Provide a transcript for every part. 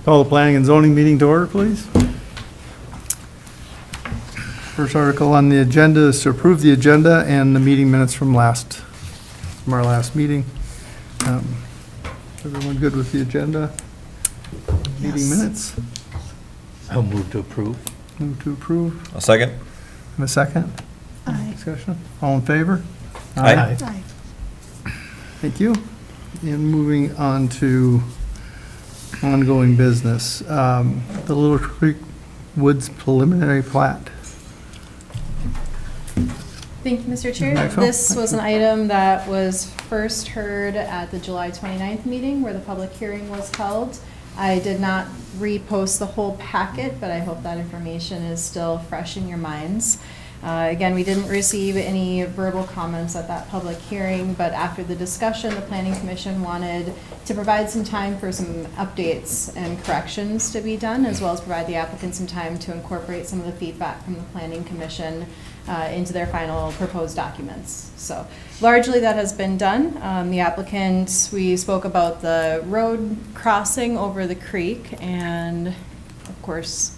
Call the planning and zoning meeting to order, please. First article on the agenda is to approve the agenda and the meeting minutes from our last meeting. Everyone good with the agenda? Meeting minutes? I'll move to approve. Move to approve. A second? Have a second? Aye. Discussion? All in favor? Aye. Aye. Thank you. And moving on to ongoing business. The Little Creek Woods preliminary plat. Thank you, Mr. Chair. Maxwell? This was an item that was first heard at the July 29th meeting where the public hearing was held. I did not repost the whole packet, but I hope that information is still fresh in your minds. Again, we didn't receive any verbal comments at that public hearing, but after the discussion, the Planning Commission wanted to provide some time for some updates and corrections to be done, as well as provide the applicant some time to incorporate some of the feedback from the Planning Commission into their final proposed documents. So largely that has been done. The applicant, we spoke about the road crossing over the creek, and of course,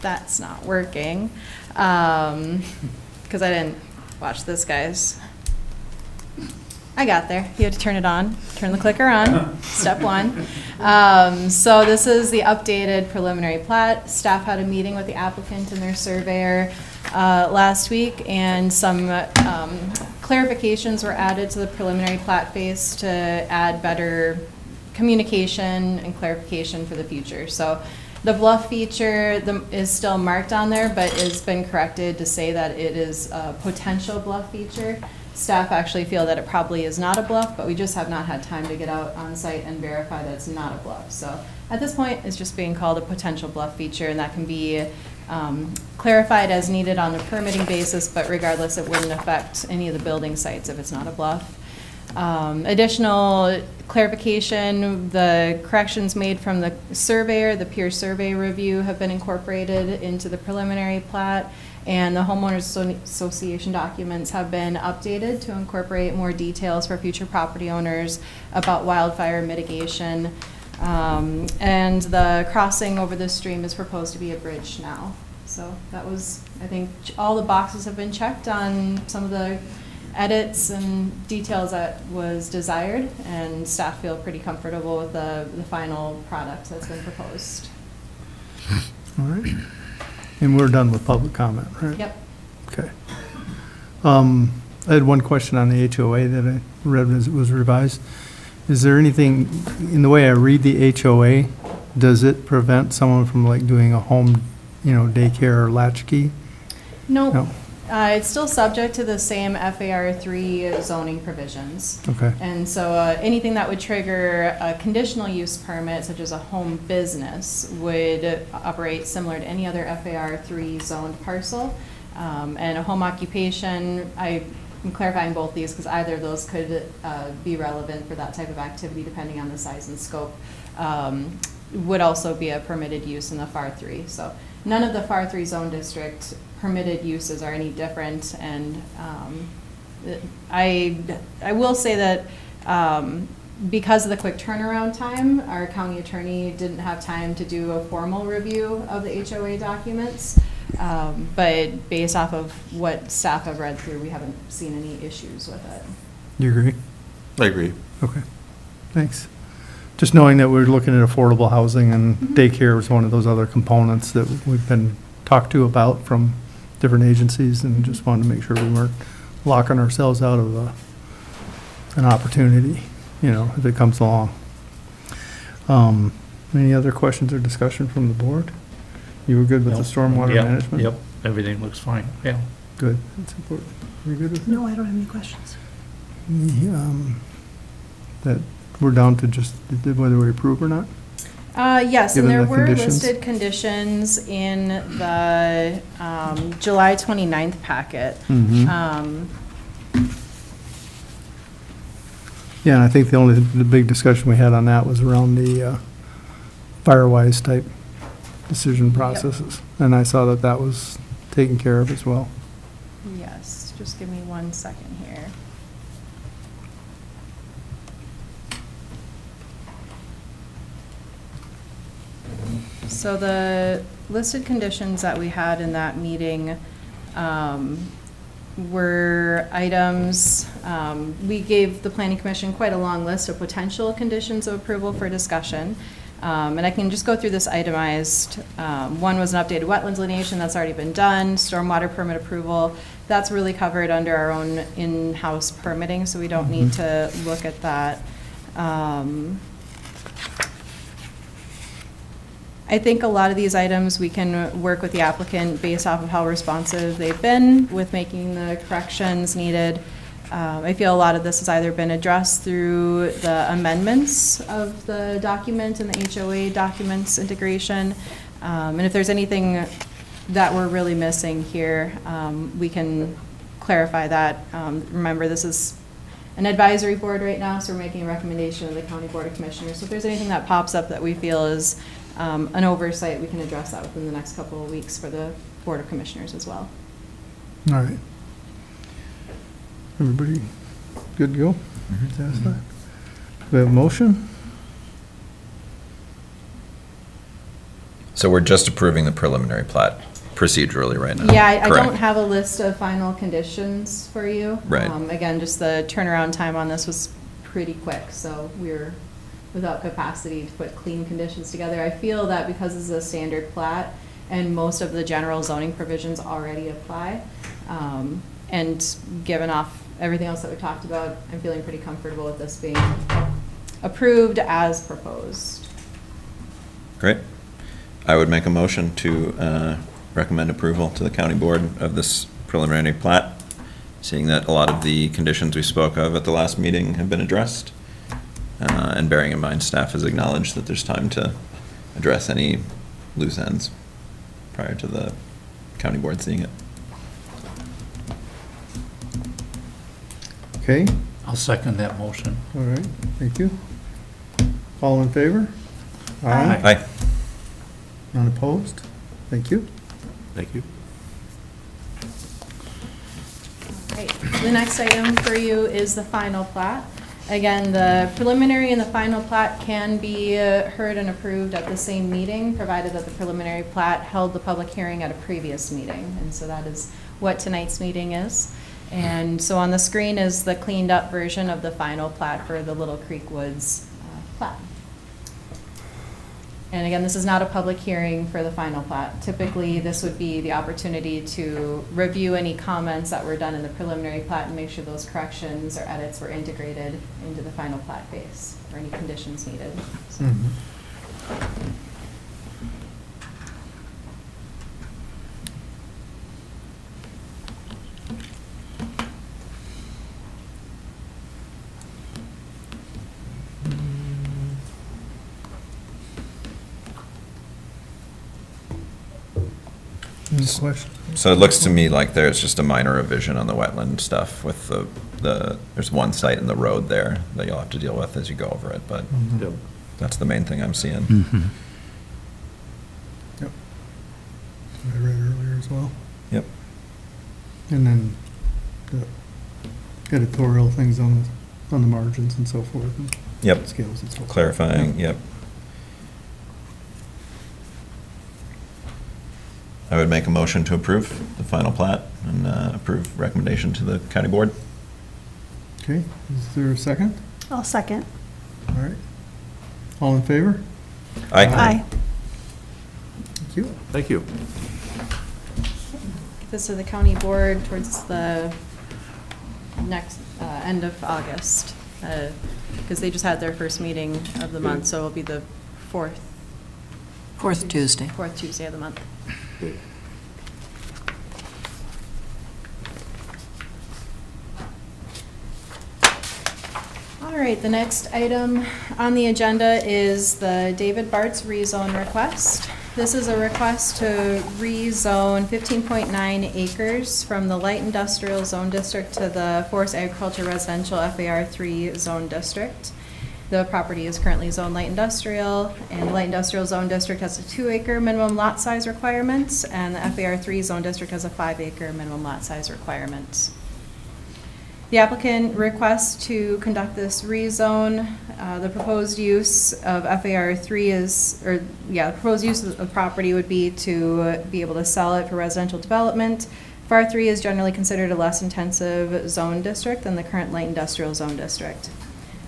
that's not working. Because I didn't watch this, guys. I got there. You had to turn it on, turn the clicker on, step one. So this is the updated preliminary plat. Staff had a meeting with the applicant and their surveyor last week, and some clarifications were added to the preliminary plat phase to add better communication and clarification for the future. So the bluff feature is still marked on there, but has been corrected to say that it is a potential bluff feature. Staff actually feel that it probably is not a bluff, but we just have not had time to get out on site and verify that it's not a bluff. So at this point, it's just being called a potential bluff feature, and that can be clarified as needed on a permitting basis, but regardless, it wouldn't affect any of the building sites if it's not a bluff. Additional clarification, the corrections made from the surveyor, the peer survey review have been incorporated into the preliminary plat, and the homeowners association documents have been updated to incorporate more details for future property owners about wildfire mitigation. And the crossing over the stream is proposed to be a bridge now. So that was, I think, all the boxes have been checked on some of the edits and details that was desired, and staff feel pretty comfortable with the final product that's been proposed. All right. And we're done with public comment, right? Yep. Okay. I had one question on the HOA that I read as it was revised. Is there anything, in the way I read the HOA, does it prevent someone from like doing a home, daycare or latchkey? Nope. No. It's still subject to the same FAR3 zoning provisions. Okay. And so anything that would trigger a conditional use permit, such as a home business, would operate similar to any other FAR3 zoned parcel. And a home occupation, I'm clarifying both these because either of those could be relevant for that type of activity depending on the size and scope, would also be a permitted use in the FAR3. So none of the FAR3 zone district permitted uses are any different, and I will say that because of the quick turnaround time, our county attorney didn't have time to do a formal review of the HOA documents, but based off of what staff have read through, we haven't seen any issues with it. You agree? I agree. Okay. Thanks. Just knowing that we're looking at affordable housing, and daycare is one of those other components that we've been talked to about from different agencies, and just wanted to make sure we weren't locking ourselves out of an opportunity, if it comes along. Any other questions or discussion from the board? You were good with the stormwater Yep, management? Yep, everything looks fine, yeah. Good. That's important. You're good with that? No, I don't have any questions. That we're down to just whether we approve or not? Yes, and Given there the were conditions? listed conditions in the July 29th packet. Mhm. Yeah, and I think the big discussion we had on that was around the Firewise type decision processes. And I saw that was taken care of as well. Yes, just give me 1 second here. So the listed conditions that we had in that meeting were items, we gave the planning commission quite a long list of potential conditions of approval for discussion. And I can just go through this itemized. One was an updated wetlands delineation, that's already been done. Stormwater permit approval, that's really covered under our own in-house permitting, so we don't need to look at that. I think a lot of these items, we can work with the applicant based off of how responsive they've been with making the corrections needed. I feel a lot of this has either been addressed through the amendments of the document and the HOA documents integration. And if there's anything that we're really missing here, we can clarify that. Remember, this is an advisory board right now, so we're making a recommendation of the County Board of Commissioners. So if there's anything that pops up that we feel is an oversight, we can address that within the next couple of weeks for the Board of Commissioners as well. All right. Everybody good to go? Satisfied? Do we have a motion? So we're just approving the preliminary plat procedurally right now? Yeah, I Correct. don't have a list of final conditions for you. Right. Again, just the turnaround time on this was pretty quick, so we're without capacity to put clean conditions together. I feel that because this is a standard plat and most of the general zoning provisions already apply, and given off everything else that we talked about, I'm feeling pretty comfortable with this being approved as proposed. Great. I would make a motion to recommend approval to the county board of this preliminary plat, seeing that a lot of the conditions we spoke of at the last meeting have been addressed, and bearing in mind staff has acknowledged that there's time to address any loose ends prior to the county board seeing it. Okay, I'll second that motion. all right, thank you. All in favor? Aye. Aye. None opposed? Thank you. Thank you. Right. The next item for you is the final plat. Again, the preliminary and the final plat can be heard and approved at the same meeting, provided that the preliminary plat held the public hearing at a previous meeting. And so that is what tonight's meeting is. And so on the screen is the cleaned up version of the final plat for the Little Creek Woods plat. And again, this is not a public hearing for the final plat. Typically, this would be the opportunity to review any comments that were done in the preliminary plat and make sure those corrections or edits were integrated into the final plat phase, or any conditions needed. So. Any questions? So it looks to me like there's just a minor revision on the wetland stuff with there's one site in the road there that you'll have to deal with as you go over it, but Yep. that's the main thing I'm seeing. Yep. I read earlier as well. Yep. And then the editorial things on the margins and so forth. And Yep. scales and so forth. Clarifying, Yeah. yep. I would make a motion to approve the final plat and approve recommendation to the county board. Okay, is there a second? I'll second. All right. All in favor? Aye. Thank you. Thank you. This is the county board towards the next, end of August, because they just had their first meeting of the month, so it'll be the fourth Tuesday. Fourth Tuesday of the month. All right, the next item on the agenda is the David Bartz rezone request. This is a request to rezone 15.9 acres from the light industrial zone district to the forest agriculture residential FAR3 zone district. The property is currently zoned light industrial, and the light industrial zone district has a 2-acre minimum lot size requirement, and the FAR3 zone district has a 5-acre minimum lot size requirement. The applicant requests to conduct this rezone. The proposed use of FAR3 the proposed use of the property would be to be able to sell it for residential development. FAR3 is generally considered a less intensive zone district than the current light industrial zone district.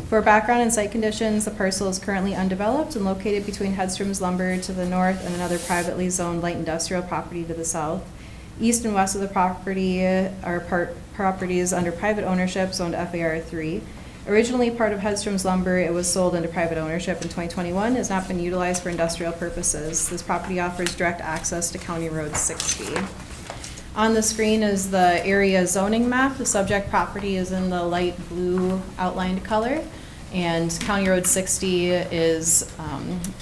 For background and site conditions, the parcel is currently undeveloped and located between Hedstrom's Lumber to the north and another privately zoned light industrial property to the south. East and west of the property are properties under private ownership zoned FAR3. Originally part of Hedstrom's Lumber, it was sold into private ownership in 2021, has not been utilized for industrial purposes. This property offers direct access to County Road 60. On the screen is the area zoning map. The subject property is in the light blue outlined color, and County Road 60 is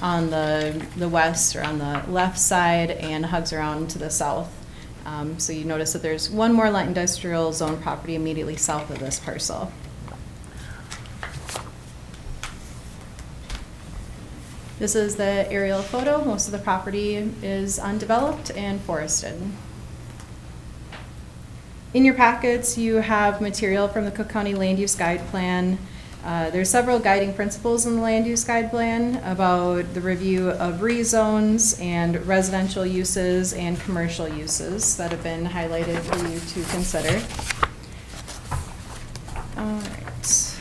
on the west or on the left side and hugs around to the south. So you notice that there's one more light industrial zone property immediately south of this parcel. This is the aerial photo. Most of the property is undeveloped and forested. In your packets, you have material from the Cook County Land Use Guide Plan. There's several guiding principles in the Land Use Guide Plan about the review of rezones and residential uses and commercial uses that have been highlighted for you to consider. All right.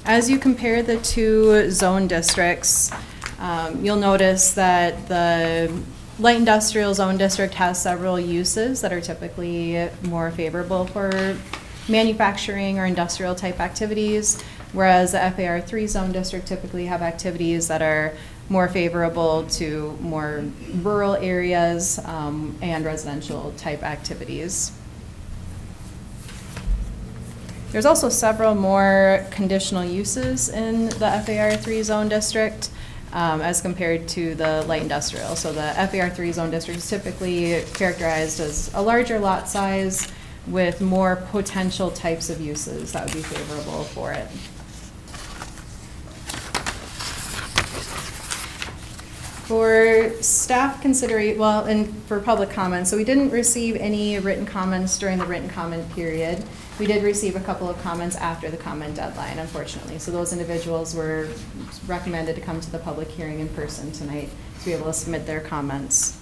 As you compare the two zone districts, you'll notice that the light industrial zone district has several uses that are typically more favorable for manufacturing or industrial type activities, whereas the FAR3 zone district typically have activities that are more favorable to more rural areas and residential type activities. There's also several more conditional uses in the FAR3 zone district as compared to the light industrial. So the FAR3 zone district is typically characterized as a larger lot size with more potential types of uses that would be favorable for it. For staff consideration, well, and for public comments, so we didn't receive any written comments during the written comment period. We did receive a couple of comments after the comment deadline, unfortunately. So those individuals were recommended to come to the public hearing in person tonight to be able to submit their comments.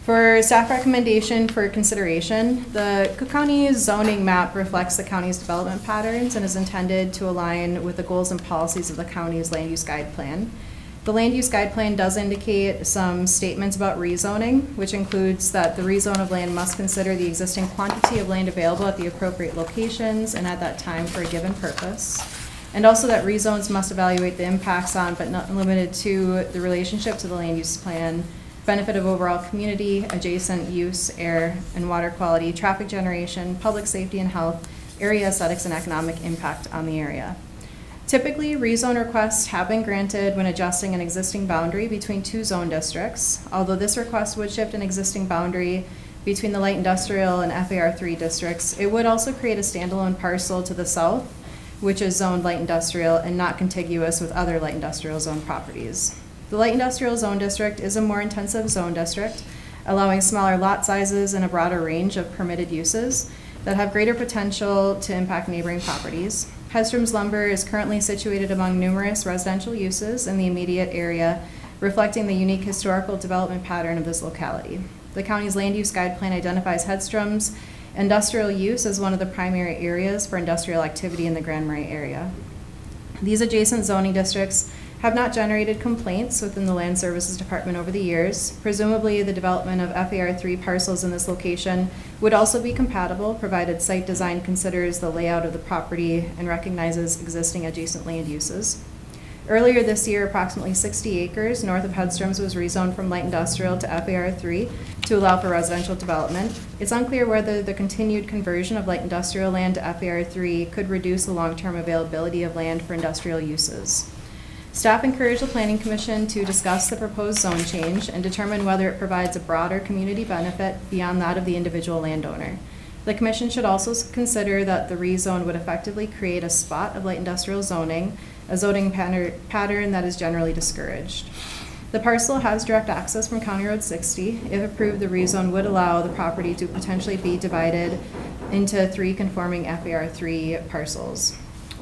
For staff recommendation for consideration, the Cook County zoning map reflects the county's development patterns and is intended to align with the goals and policies of the county's land use guide plan. The land use guide plan does indicate some statements about rezoning, which includes that the rezone of land must consider the existing quantity of land available at the appropriate locations and at that time for a given purpose. And also that rezones must evaluate the impacts on, but not limited to, the relationship to the land use plan, benefit of overall community, adjacent use, air and water quality, traffic generation, public safety and health, area aesthetics and economic impact on the area. Typically, rezone requests have been granted when adjusting an existing boundary between two zone districts. Although this request would shift an existing boundary between the light industrial and FAR3 districts, it would also create a standalone parcel to the south, which is zoned light industrial and not contiguous with other light industrial zone properties. The light industrial zone district is a more intensive zone district, allowing smaller lot sizes and a broader range of permitted uses that have greater potential to impact neighboring properties. Hedstrom's Lumber is currently situated among numerous residential uses in the immediate area, reflecting the unique historical development pattern of this locality. The county's land use guide plan identifies Hedstrom's industrial use as one of the primary areas for industrial activity in the Grand Marais area. These adjacent zoning districts have not generated complaints within the Land Services Department over the years. Presumably, the development of FAR3 parcels in this location would also be compatible, provided site design considers the layout of the property and recognizes existing adjacent land uses. Earlier this year, approximately 60 acres north of Hedstrom's was rezoned from light industrial to FAR3 to allow for residential development. It's unclear whether the continued conversion of light industrial land to FAR3 could reduce the long-term availability of land for industrial uses. Staff encouraged the Planning Commission to discuss the proposed zone change and determine whether it provides a broader community benefit beyond that of the individual landowner. The Commission should also consider that the rezone would effectively create a spot of light industrial zoning, a zoning pattern that is generally discouraged. The parcel has direct access from County Road 60. If approved, the rezone would allow the property to potentially be divided into 3 conforming FAR3 parcels.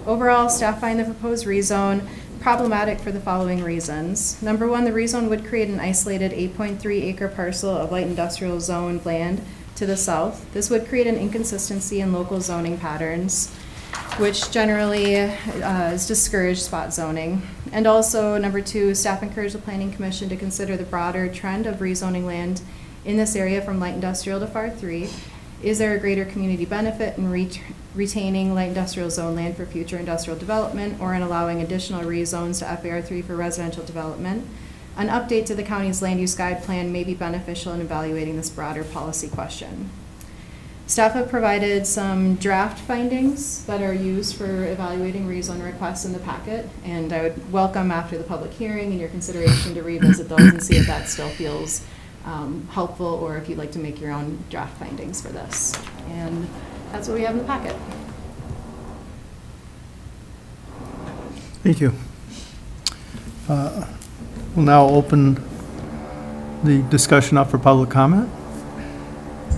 Overall, staff find the proposed rezone problematic for the following reasons. Number one, the rezone would create an isolated 8.3 acre parcel of light industrial zoned land to the south. This would create an inconsistency in local zoning patterns, which generally is discouraged spot zoning. And also, number two, staff encouraged the Planning Commission to consider the broader trend of rezoning land in this area from light industrial to FAR 3. Is there a greater community benefit in retaining light industrial zone land for future industrial development or in allowing additional rezones to FAR 3 for residential development? An update to the county's land use guide plan may be beneficial in evaluating this broader policy question. Staff have provided some draft findings that are used for evaluating rezone requests in the packet, and I would welcome after the public hearing and your consideration to revisit those and see if that still feels helpful, or if you'd like to make your own draft findings for this. And that's what we have in the packet. Thank you. We'll now open the discussion up for public comment.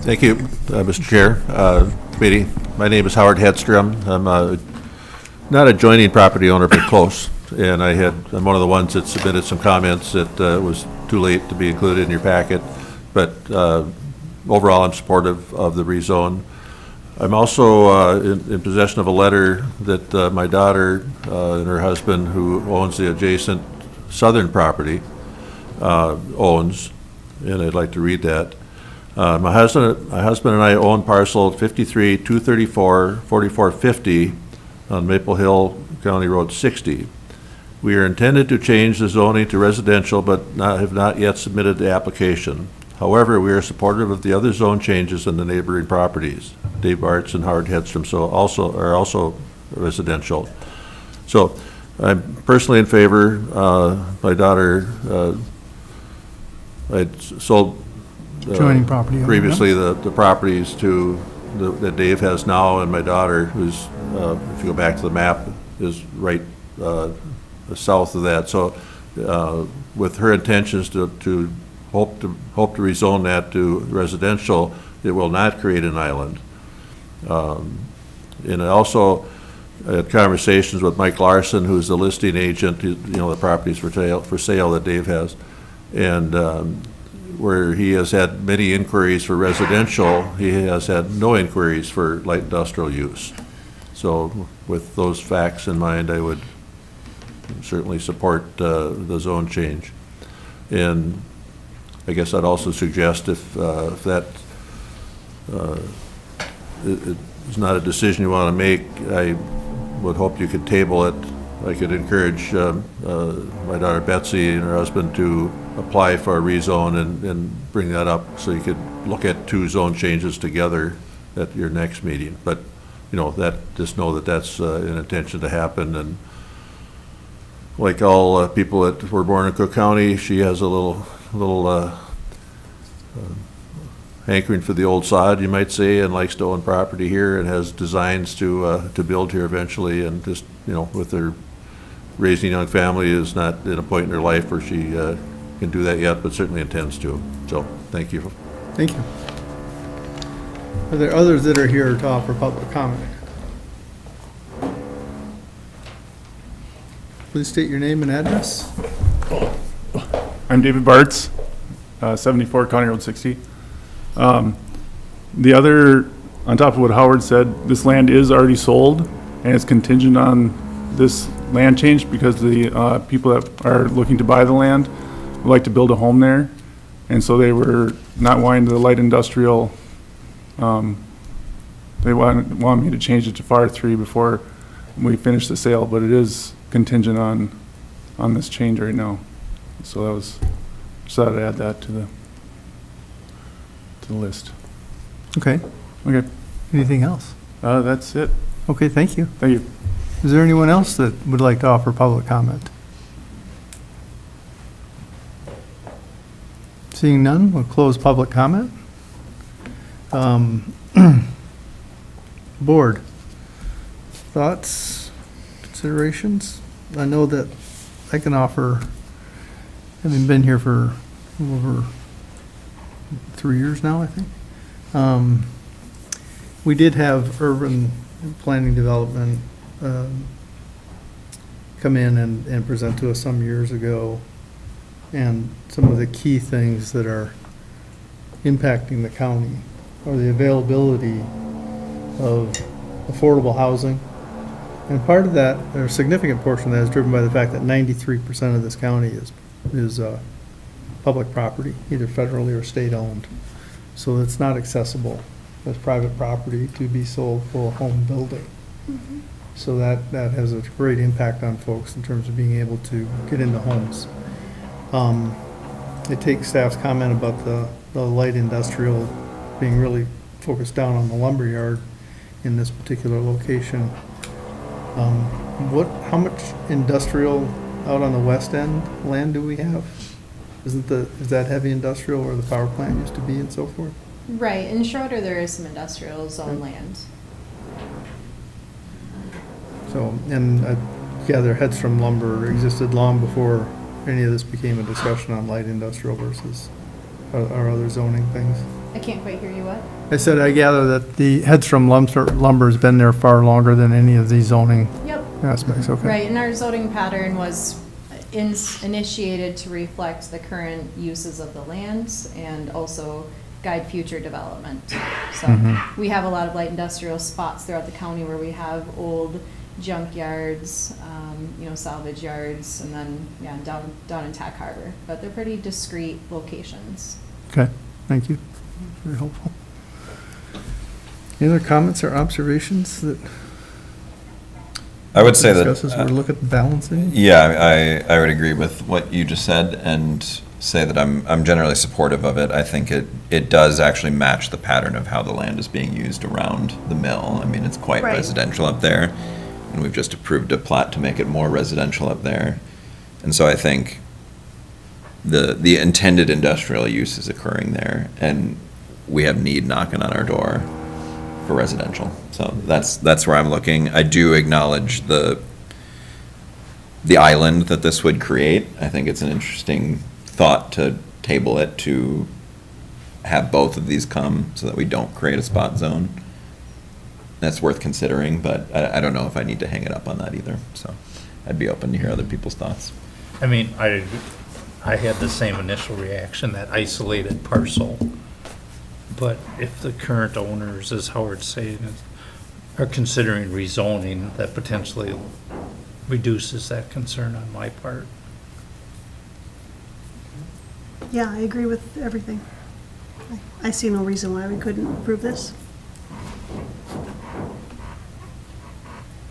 Thank you, Mr. Chair. Committee, my name is Howard Hedstrom. I'm not a joining property owner, but close. And I'm one of the ones that submitted some comments that was too late to be included in your packet. But overall, I'm supportive of the rezone. I'm also in possession of a letter that my daughter and her husband, who owns the adjacent southern property, owns, and I'd like to read that. My husband and I own parcel 53-234-4450 on Maple Hill County Road 60. We are intended to change the zoning to residential, but have not yet submitted the application. However, we are supportive of the other zone changes in the neighboring properties. Dave Bartz and Howard Hedstrom are also residential. So I'm personally in favor. My daughter, I sold Joining property owner, previously the properties that Dave has now, and my daughter, who's, if you go back to the map, is right south of that. So with her intentions to hope to rezone that to residential, it will not create an island. And I also had conversations with Mike Larson, who's the listing agent, the properties for sale that Dave has, and where he has had many inquiries for residential, he has had no inquiries for light industrial use. So with those facts in mind, I would certainly support the zone change. And I guess I'd also suggest if that is not a decision you want to make, I would hope you could table it. I could encourage my daughter Betsy and her husband to apply for a rezone and bring that up so you could look at 2 zone changes together at your next meeting. But, just know that that's an intention to happen. And like all people that were born in Cook County, she has a little hankering for the old sod, you might say, and likes to own property here and has designs to build here eventually. And just, with her raising a young family is not at a point in her life where she can do that yet, but certainly intends to. So, thank you. Thank you. Are there others that are here to offer public comment? Please state your name and address. I'm David Bartz, 74 County Road 60. The other, on top of what Howard said, this land is already sold and it's contingent on this land change because the people that are looking to buy the land would like to build a home there. And so they were not wanting the light industrial, they wanted me to change it to FAR 3 before we finish the sale, but it is contingent on this change right now. So that was, just thought I'd add that to the list. Okay. Okay, Anything else? that's it. Okay, thank you. Thank you. Is there anyone else that would like to offer public comment? Seeing none, we'll close public comment. Board, thoughts, considerations? I know that I can offer having been here for over 3 years now, I think. We did have urban planning development come in and present to us some years ago, and some of the key things that are impacting the county are the availability of affordable housing. And part of that, or a significant portion of that, is driven by the fact that 93% of this county is public property, either federally or state-owned. So it's not accessible as private property to be sold for a home building. So that has a great impact on folks in terms of being able to get into homes. I take staff's comment about the light industrial being really focused down on the lumber yard in this particular location. How much industrial out on the west end land do we have? Is that heavy industrial where the power plant used to be and so forth? Right, in Schroeder, there is some industrial zone land. So, and I gather Hedstrom lumber existed long before any of this became a discussion on light industrial versus our other zoning things. I can't quite hear you, what? I said, I gather that the Hedstrom lumber has been there far longer than any of these zoning Yep. aspects, okay. Right, and our zoning pattern was initiated to reflect the current uses of the lands and also guide future development. So we have a lot of light industrial spots throughout the county where we have old junk yards, salvage yards, and then, down in Tack Harbor. But they're pretty discrete locations. Okay, thank you. Very helpful. Any other comments or observations that I would say that. discuss as we look at balancing? Yeah, I would agree with what you just said and say that I'm generally supportive of it. I think it does actually match the pattern of how the land is being used around the mill. I mean, it's quite Right. residential up there, and we've just approved a plat to make it more residential up there. And so I think the intended industrial use is occurring there, and we have need knocking on our door for residential. So that's where I'm looking. I do acknowledge the island that this would create. I think it's an interesting thought to table it, to have both of these come so that we don't create a spot zone. That's worth considering, but I don't know if I need to hang it up on that either. So I'd be open to hear other people's thoughts. I mean, I had the same initial reaction, that isolated parcel. But if the current owners, as Howard's saying, are considering rezoning, that potentially reduces that concern on my part. Yeah, I agree with everything. I see no reason why we couldn't approve this.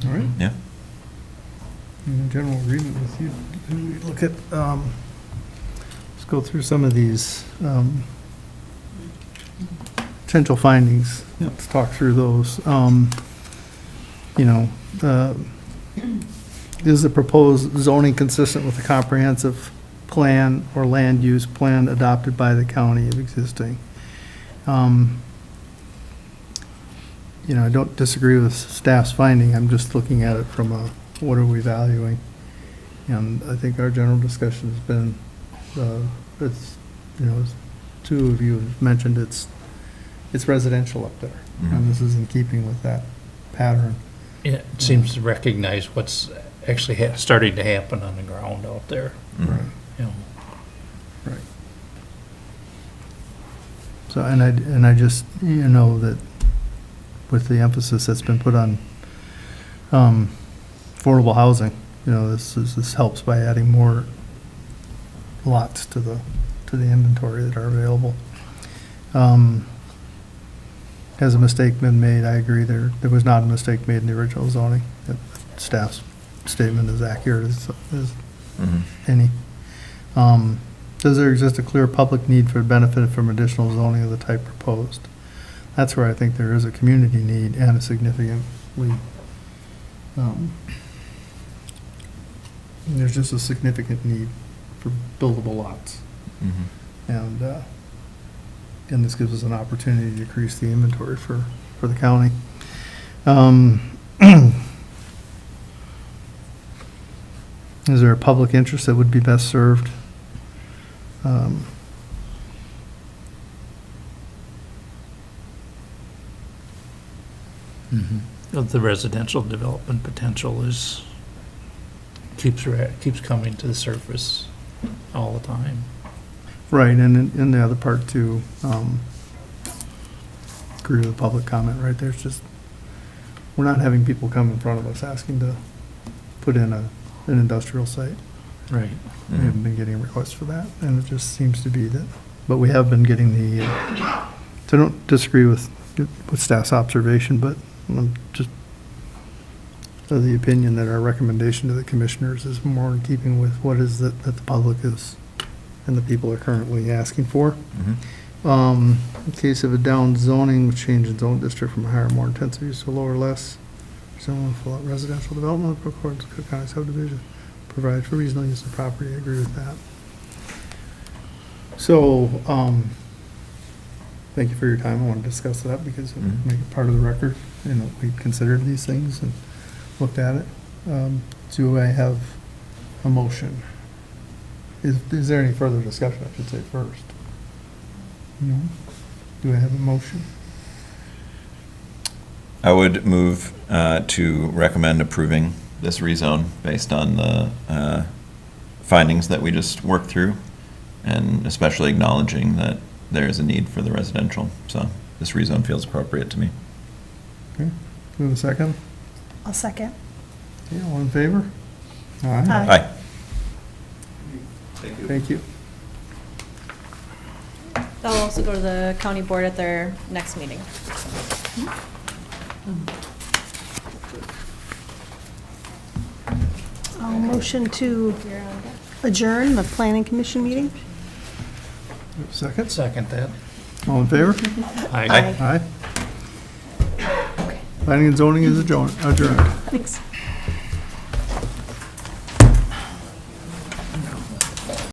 All right. Yeah. In general agreement with you. We look at, let's go through some of these potential findings. Let's talk through those. Is the proposed zoning consistent with the comprehensive plan or land use plan adopted by the county of existing? I don't disagree with staff's finding. I'm just looking at it from what are we valuing? And I think our general discussion has been, as two of you have mentioned, it's residential up there. And this is in keeping with that pattern. It seems to recognize what's actually starting to happen on the ground out there. Right. You know. Right. So, and I just, that with the emphasis that's been put on affordable housing, this helps by adding more lots to the inventory that are available. Has a mistake been made? I agree there was not a mistake made in the original zoning. Staff's statement is accurate as any. Does there exist a clear public need for benefit from additional zoning of the type proposed? That's where I think there is a community need and a significantly, there's just a significant need for buildable lots. And this gives us an opportunity to increase the inventory for the county. Is there a public interest that would be best served? The residential development potential keeps coming to the surface all the time. Right, and in the other part too, agree with the public comment right there, it's just, we're not having people come in front of us asking to put in an industrial site. Right. We haven't been getting requests for that, and it just seems to be that, but we have been getting so I don't disagree with staff's observation, but I'm just of the opinion that our recommendation to the commissioners is more in keeping with what is that the public is and the people are currently asking for. In case of a down zoning, which change in zone district from higher, more intensive use to lower, less zone for residential development according to Cook County subdivision, provide for reasonable use of property. I agree with that. So, thank you for your time. I want to discuss that because it'll make it part of the record. You know, we considered these things and looked at it. Do I have a motion? Is there any further discussion, I should say first? No? Do I have a motion? I would move to recommend approving this rezone based on the findings that we just worked through, and especially acknowledging that there is a need for the residential. So this rezone feels appropriate to me. Okay. Do we have a second? I'll second. Okay, all in favor? Aye. Aye. Aye. Thank you. That'll also go to the county board at their next meeting. I'll motion to adjourn the planning commission meeting. Second? Second that. All in favor? Aye. Aye. Planning and zoning is adjourned. Thanks.